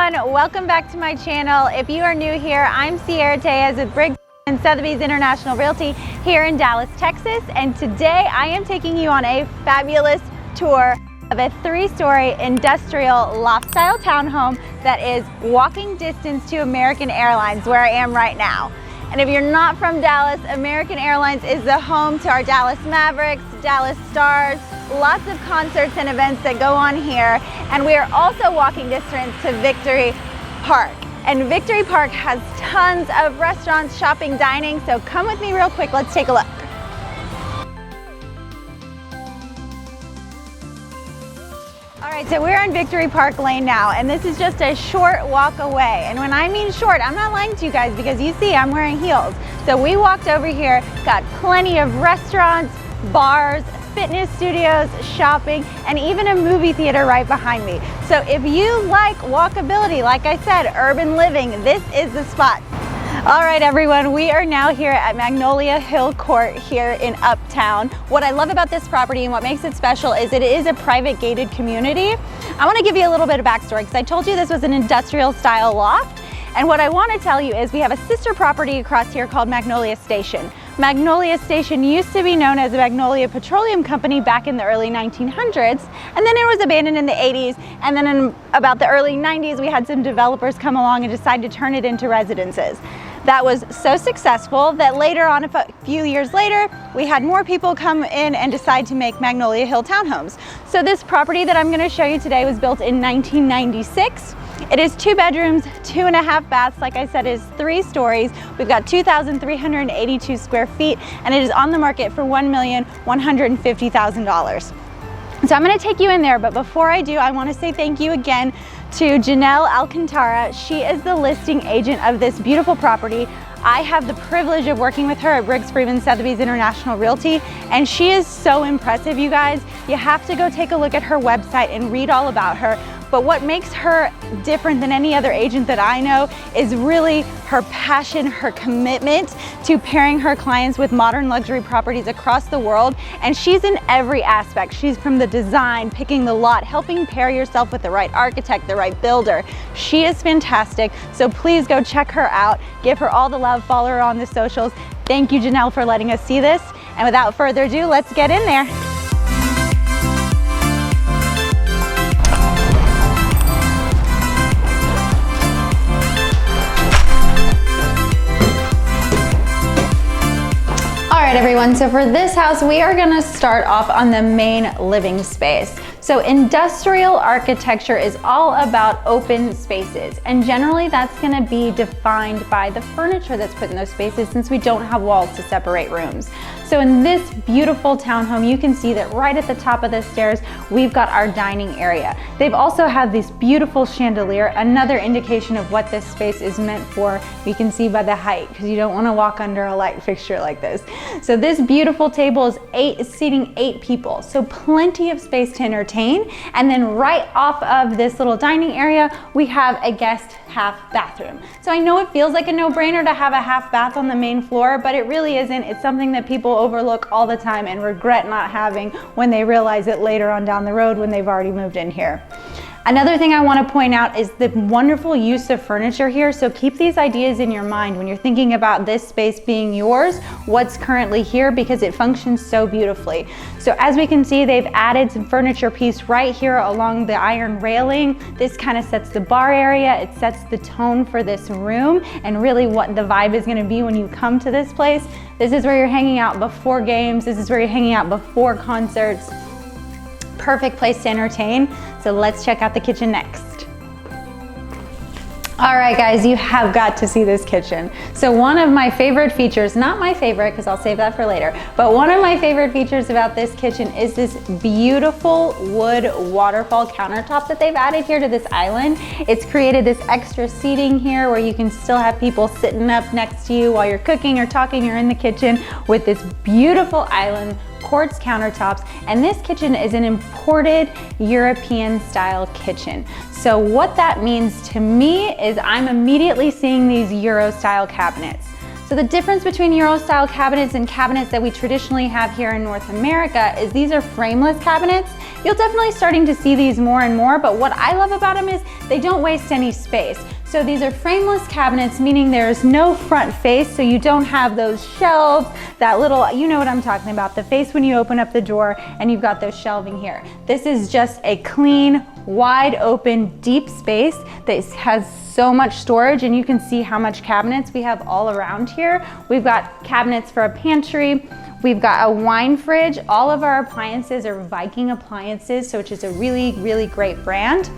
everyone, welcome back to my channel. If you are new here, I'm Sierra Tellez with Briggs & Sotheby's International Realty here in Dallas, Texas, and today I am taking you on a fabulous tour of a 3-story industrial loft-style townhome that is walking distance to American Airlines, where I am right now. And if you're not from Dallas, American Airlines is the home to our Dallas Mavericks, Dallas Stars, lots of concerts and events that go on here. And we are also walking distance to Victory Park. And Victory Park has tons of restaurants, shopping, dining. So come with me real quick, let's take a look. All right, so we're on Victory Park Lane now, and this is just a short walk away. And when I mean short, I'm not lying to you guys, because you see I'm wearing heels. So we walked over here, got plenty of restaurants, bars, fitness studios, shopping, and even a movie theater right behind me. So if you like walkability, like I said, urban living, this is the spot. All right, everyone, we are now here at Magnolia Hill Court here in Uptown. What I love about this property and what makes it special is it is a private gated community. I want to give you a little bit of backstory because I told you this was an industrial style loft. And what I want to tell you is we have a sister property across here called Magnolia Station. Magnolia Station used to be known as the Magnolia Petroleum Company back in the early 1900s, and then it was abandoned in the 80s, and then in about the early 90s we had some developers come along and decide to turn it into residences. That was so successful that later on, a few years later, we had more people come in and decide to make Magnolia Hill townhomes. So this property that I'm going to show you today was built in 1996. It is 2 bedrooms, 2.5 baths. Like I said, it is 3 stories. We've got 2,382 square feet, and it is on the market for $1,150,000. So I'm going to take you in there, but before I do, I want to say thank you again to Janelle Alcantara. She is the listing agent of this beautiful property. I have the privilege of working with her at Briggs & Sotheby's International Realty, and she is so impressive, you guys. You have to go take a look at her website and read all about her. But what makes her different than any other agent that I know is really her passion, her commitment to pairing her clients with modern luxury properties across the world. And she's in every aspect. She's from the design, picking the lot, helping pair yourself with the right architect, the right builder. She is fantastic. So please go check her out. Give her all the love, follow her on the socials. Thank you, Janelle, for letting us see this. And without further ado, let's get in there. All right, everyone, so for this house, we are gonna start off on the main living space. So industrial architecture is all about open spaces, and generally that's gonna be defined by the furniture that's put in those spaces, since we don't have walls to separate rooms. So in this beautiful townhome, you can see that right at the top of the stairs, we've got our dining area. They've also had this beautiful chandelier, another indication of what this space is meant for. You can see by the height, because you don't want to walk under a light fixture like this. So this beautiful table is seating 8 people, so plenty of space to entertain. And then right off of this little dining area, we have a guest half bathroom. So I know it feels like a no-brainer to have a half bath on the main floor, but it really isn't. It's something that people overlook all the time and regret not having when they realize it later on down the road when they've already moved in here. Another thing I want to point out is the wonderful use of furniture here. So keep these ideas in your mind when you're thinking about this space being yours, what's currently here, because it functions so beautifully. So as we can see, they've added some furniture piece right here along the iron railing. This kind of sets the bar area. It sets the tone for this room and really what the vibe is going to be when you come to this place. This is where you're hanging out before games. This is where you're hanging out before concerts. Perfect place to entertain. So let's check out the kitchen next. All right, guys, you have got to see this kitchen. So one of my favorite features, not my favorite because I'll save that for later, but one of my favorite features about this kitchen is this beautiful wood waterfall countertop that they've added here to this island. It's created this extra seating here where you can still have people sitting up next to you while you're cooking or talking or in the kitchen with this beautiful island quartz countertops, and this kitchen is an imported European style kitchen. So what that means to me is I'm immediately seeing these Euro style cabinets. So the difference between Euro style cabinets and cabinets that we traditionally have here in North America is these are frameless cabinets. You'll definitely starting to see these more and more, but what I love about them is they don't waste any space. So these are frameless cabinets, meaning there's no front face, so you don't have those shelves, that little, you know what I'm talking about, the face when you open up the door and you've got those shelving here. This is just a clean, wide open, deep space that has so much storage, and you can see how much cabinets we have all around here. We've got cabinets for a pantry. We've got a wine fridge. All of our appliances are Viking appliances, so which is a really, really great brand.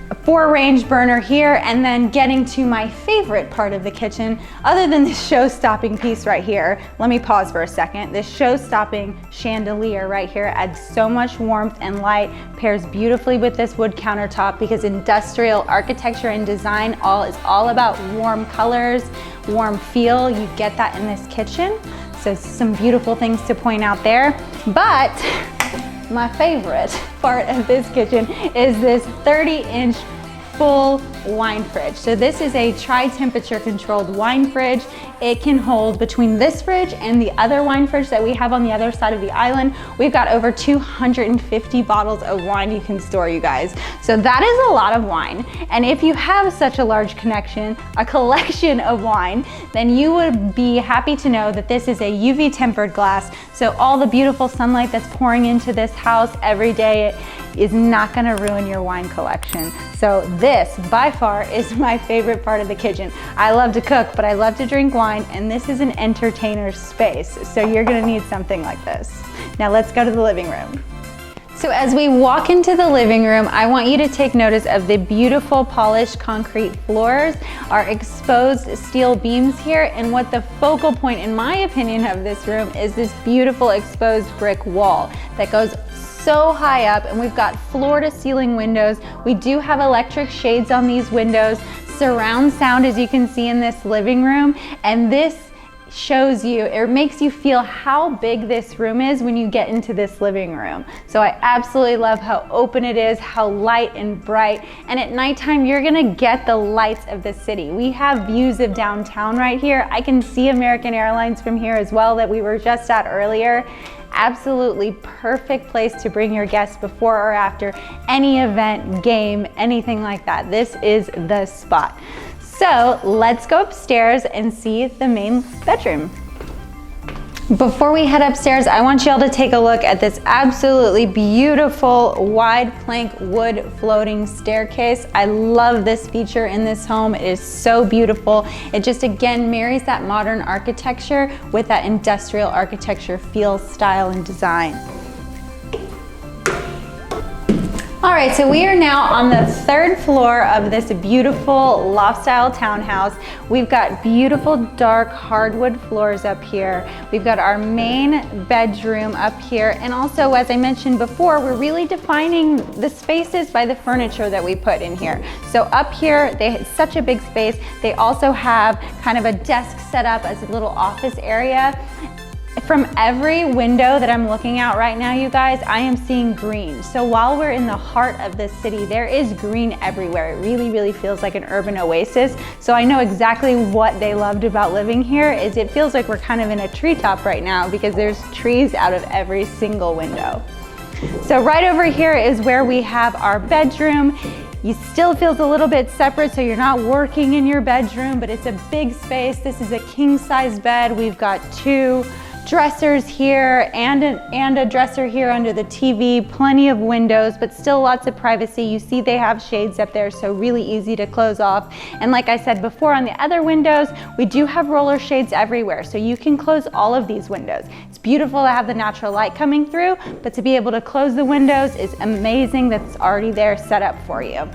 A 4-range burner here, and then getting to my favorite part of the kitchen, other than this show-stopping piece right here. Let me pause for a second. This show-stopping chandelier right here adds so much warmth and light, pairs beautifully with this wood countertop, because industrial architecture and design is all about warm colors, warm feel. You get that in this kitchen. So some beautiful things to point out there. But my favorite part of this kitchen is this 30-inch full wine fridge. So this is a tri-temperature controlled wine fridge. It can hold, between this fridge and the other wine fridge that we have on the other side of the island, we've got over 250 bottles of wine you can store, you guys. So that is a lot of wine. And if you have such a large a collection of wine, then you would be happy to know that this is a UV tempered glass. So all the beautiful sunlight that's pouring into this house every day is not gonna ruin your wine collection. So this, by far, is my favorite part of the kitchen. I love to cook, but I love to drink wine, and this is an entertainer's space. So you're gonna need something like this. Now let's go to the living room. So as we walk into the living room, I want you to take notice of the beautiful polished concrete floors, our exposed steel beams here, and what the focal point, in my opinion, of this room is this beautiful exposed brick wall that goes so high up, and we've got floor to ceiling windows. We do have electric shades on these windows, surround sound, as you can see in this living room, and this shows you, it makes you feel how big this room is when you get into this living room. So I absolutely love how open it is, how light and bright, and at nighttime you're gonna get the lights of the city. We have views of downtown right here. I can see American Airlines from here as well, that we were just at earlier. Absolutely perfect place to bring your guests before or after any event, game, anything like that. This is the spot. So let's go upstairs and see the main bedroom. Before we head upstairs, I want y'all to take a look at this absolutely beautiful wide plank wood floating staircase. I love this feature in this home. It is so beautiful. It just, again, marries that modern architecture with that industrial architecture feel, style, and design. All right, so we are now on the 3rd floor of this beautiful loft style townhouse. We've got beautiful dark hardwood floors up here. We've got our main bedroom up here. And also, as I mentioned before, we're really defining the spaces by the furniture that we put in here. So up here, it's such a big space. They also have kind of a desk set up as a little office area. From every window that I'm looking out right now, you guys, I am seeing green. So while we're in the heart of the city, there is green everywhere. It really, really feels like an urban oasis. So I know exactly what they loved about living here is it feels like we're kind of in a treetop right now, because there's trees out of every single window. So right over here is where we have our bedroom. You still feels a little bit separate, so you're not working in your bedroom, but it's a big space. This is a king size bed. We've got 2 dressers here and a dresser here under the TV, plenty of windows, but still lots of privacy. You see they have shades up there, so really easy to close off. And like I said before, on the other windows, we do have roller shades everywhere, so you can close all of these windows. It's beautiful to have the natural light coming through, but to be able to close the windows is amazing. That's already there set up for you.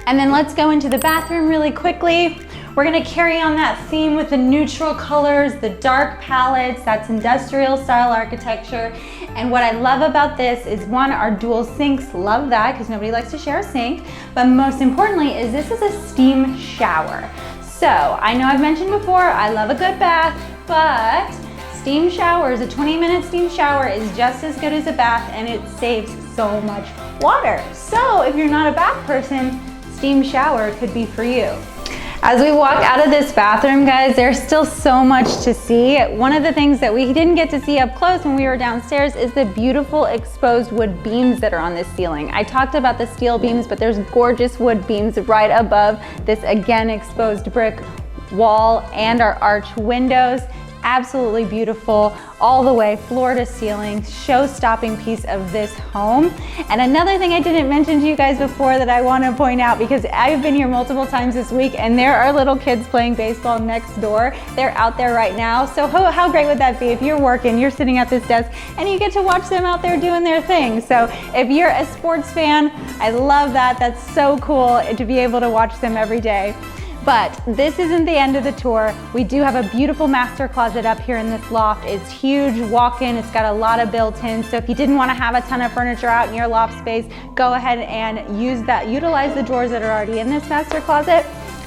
And then let's go into the bathroom really quickly. We're gonna carry on that theme with the neutral colors, the dark palettes, that's industrial style architecture. And what I love about this is, one, our dual sinks, love that, because nobody likes to share a sink. But most importantly is this is a steam shower. So I know I've mentioned before, I love a good bath, but steam showers, a 20-minute steam shower is just as good as a bath, and it saves so much water. So if you're not a bath person, steam shower could be for you. As we walk out of this bathroom, guys, there's still so much to see. One of the things that we didn't get to see up close when we were downstairs is the beautiful exposed wood beams that are on this ceiling. I talked about the steel beams, but there's gorgeous wood beams right above this, again, exposed brick wall and our arch windows. Absolutely beautiful, all the way floor to ceiling, show-stopping piece of this home. And another thing I didn't mention to you guys before that I want to point out, because I've been here multiple times this week and there are little kids playing baseball next door. They're out there right now. So how great would that be if you're working, you're sitting at this desk and you get to watch them out there doing their thing. So if you're a sports fan, I love that. That's so cool to be able to watch them every day. But this isn't the end of the tour. We do have a beautiful master closet up here in this loft. It's huge, walk-in, it's got a lot of built-in. So if you didn't want to have a ton of furniture out in your loft space, go ahead and utilize the drawers that are already in this master closet.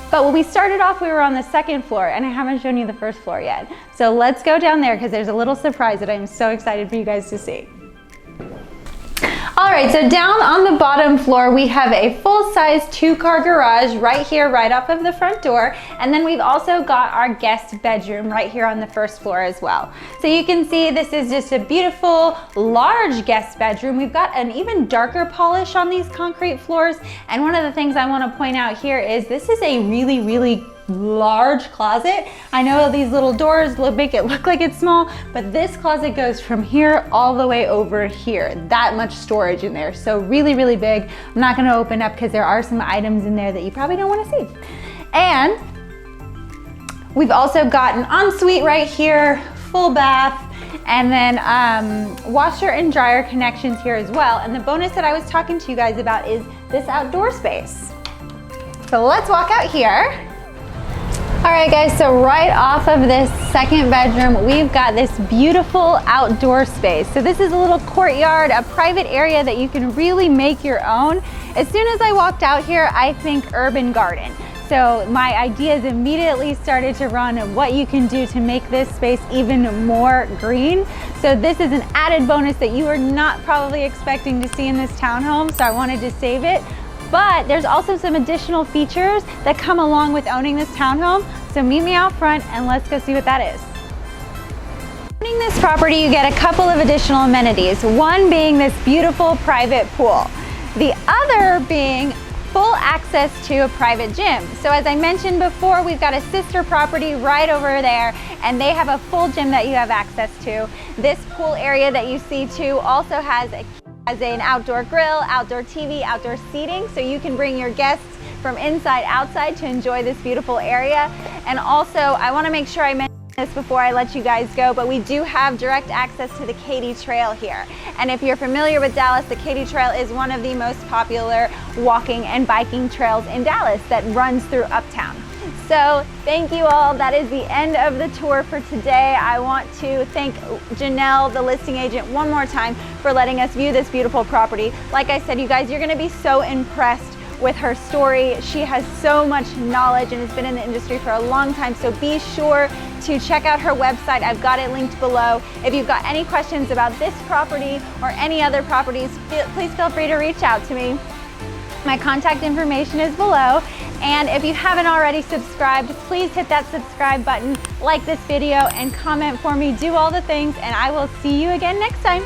But when we started off, we were on the second floor and I haven't shown you the first floor yet. So let's go down there because there's a little surprise that I'm so excited for you guys to see. All right, so down on the bottom floor, we have a full-size 2-car garage right here, right off of the front door. And then we've also got our guest bedroom right here on the first floor as well. So you can see this is just a beautiful, large guest bedroom. We've got an even darker polish on these concrete floors. And one of the things I want to point out here is this is a really, really large closet. I know these little doors make it look like it's small, but this closet goes from here all the way over here. That much storage in there. So really, really big. I'm not going to open up because there are some items in there that you probably don't want to see. And we've also got an ensuite right here, full bath, and then washer and dryer connections here as well. And the bonus that I was talking to you guys about is this outdoor space. So let's walk out here. All right guys, so right off of this second bedroom, we've got this beautiful outdoor space. So this is a little courtyard, a private area that you can really make your own. As soon as I walked out here, I think urban garden. So my ideas immediately started to run on what you can do to make this space even more green. So this is an added bonus that you are not probably expecting to see in this townhome, so I wanted to save it. But there's also some additional features that come along with owning this townhome. So meet me out front and let's go see what that is. Owning this property, you get a couple of additional amenities. One being this beautiful private pool. The other being full access to a private gym. So as I mentioned before, we've got a sister property right over there and they have a full gym that you have access to. This pool area that you see too also has an outdoor grill, outdoor TV, outdoor seating, so you can bring your guests from inside outside to enjoy this beautiful area. And also, I want to make sure I mention this before I let you guys go, but we do have direct access to the Katy Trail here. And if you're familiar with Dallas, the Katy Trail is one of the most popular walking and biking trails in Dallas that runs through Uptown. So thank you all. That is the end of the tour for today. I want to thank Janelle, the listing agent, one more time for letting us view this beautiful property. Like I said, you guys, you're going to be so impressed with her story. She has so much knowledge and has been in the industry for a long time. So be sure to check out her website. I've got it linked below. If you've got any questions about this property or any other properties, please feel free to reach out to me. My contact information is below. And if you haven't already subscribed, please hit that subscribe button, like this video, and comment for me. Do all the things, and I will see you again next time.